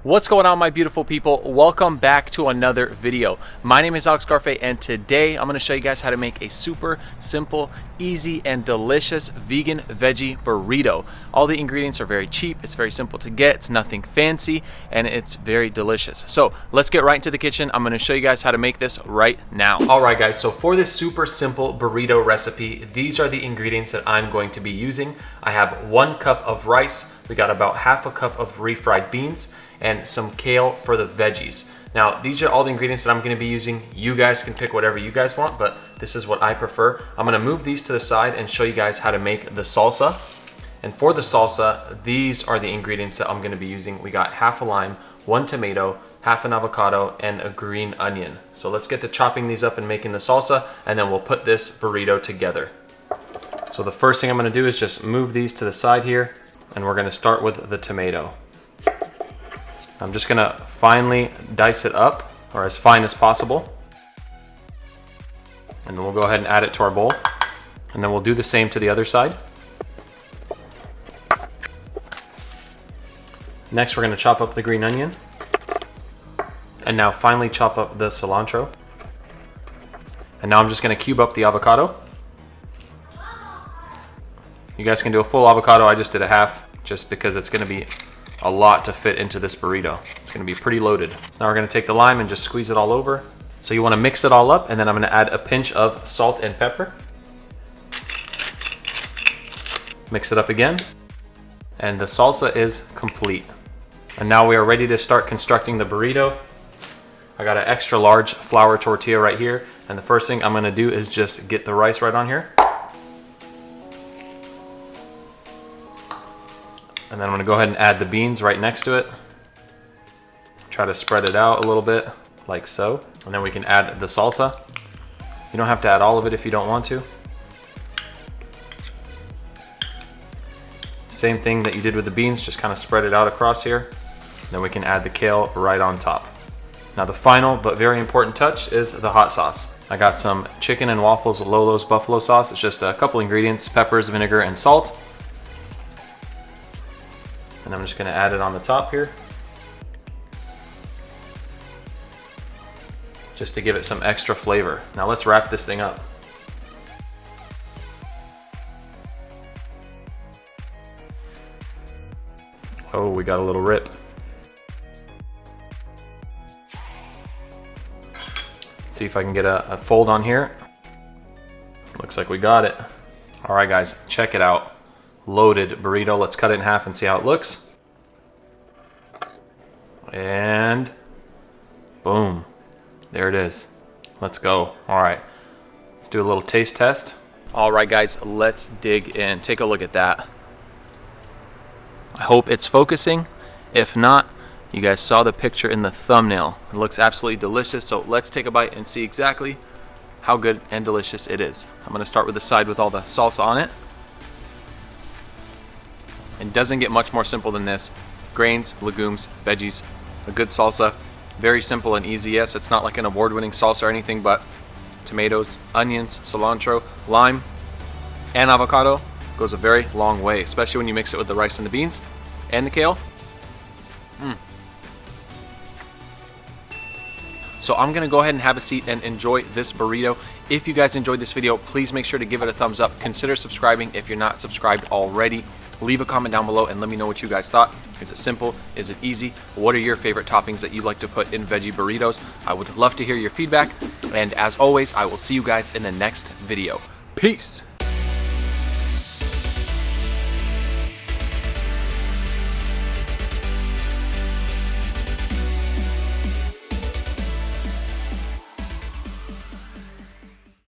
What's going on, my beautiful people? Welcome back to another video. My name is Alex Garfe, and today I'm going to show you guys how to make a super simple, easy, and delicious vegan veggie burrito. All the ingredients are very cheap, it's very simple to get, it's nothing fancy, and it's very delicious. So let's get right into the kitchen. I'm going to show you guys how to make this right now. Alright guys, so for this super simple burrito recipe, these are the ingredients that I'm going to be using. I have 1 cup of rice, we got about half a cup of refried beans, and some kale for the veggies. Now, these are all the ingredients that I'm gonna be using. You guys can pick whatever you guys want, but this is what I prefer. I'm gonna move these to the side and show you guys how to make the salsa. And for the salsa, these are the ingredients that I'm gonna be using. We got half a lime, 1 tomato, half an avocado, and a green onion. So let's get to chopping these up and making the salsa, and then we'll put this burrito together. So the first thing I'm gonna do is just move these to the side here, and we're gonna start with the tomato. I'm just gonna finely dice it up, or as fine as possible. And then we'll go ahead and add it to our bowl. And then we'll do the same to the other side. Next, we're gonna chop up the green onion. And now finally chop up the cilantro. And now I'm just gonna cube up the avocado. You guys can do a full avocado, I just did a half, just because it's gonna be a lot to fit into this burrito. It's gonna be pretty loaded. So now we're gonna take the lime and just squeeze it all over. So you wanna mix it all up, and then I'm gonna add a pinch of salt and pepper. Mix it up again. And the salsa is complete. And now we are ready to start constructing the burrito. I got an extra large flour tortilla right here. And the first thing I'm gonna do is just get the rice right on here. And then I'm gonna go ahead and add the beans right next to it. Try to spread it out a little bit, like so. And then we can add the salsa. You don't have to add all of it if you don't want to. Same thing that you did with the beans, just kind of spread it out across here. Then we can add the kale right on top. Now the final but very important touch is the hot sauce. I got some chicken and waffles Lolo's buffalo sauce. It's just a couple ingredients, peppers, vinegar, and salt. And I'm just gonna add it on the top here, just to give it some extra flavor. Now let's wrap this thing up. Oh, we got a little rip. Let's see if I can get a fold on here. Looks like we got it. All right guys, check it out. Loaded burrito. Let's cut it in half and see how it looks. And boom, there it is. Let's go. All right, let's do a little taste test. All right guys, let's dig in. Take a look at that. I hope it's focusing. If not, you guys saw the picture in the thumbnail. It looks absolutely delicious. So let's take a bite and see exactly how good and delicious it is. I'm gonna start with the side with all the salsa on it. It doesn't get much more simple than this. Grains, legumes, veggies, a good salsa. Very simple and easy. Yes, it's not like an award-winning salsa or anything, but tomatoes, onions, cilantro, lime, and avocado goes a very long way, especially when you mix it with the rice and the beans and the kale. So I'm gonna go ahead and have a seat and enjoy this burrito. If you guys enjoyed this video, please make sure to give it a thumbs up. Consider subscribing if you're not subscribed already. Leave a comment down below and let me know what you guys thought. Is it simple? Is it easy? What are your favorite toppings that you like to put in veggie burritos? I would love to hear your feedback. And as always, I will see you guys in the next video. Peace!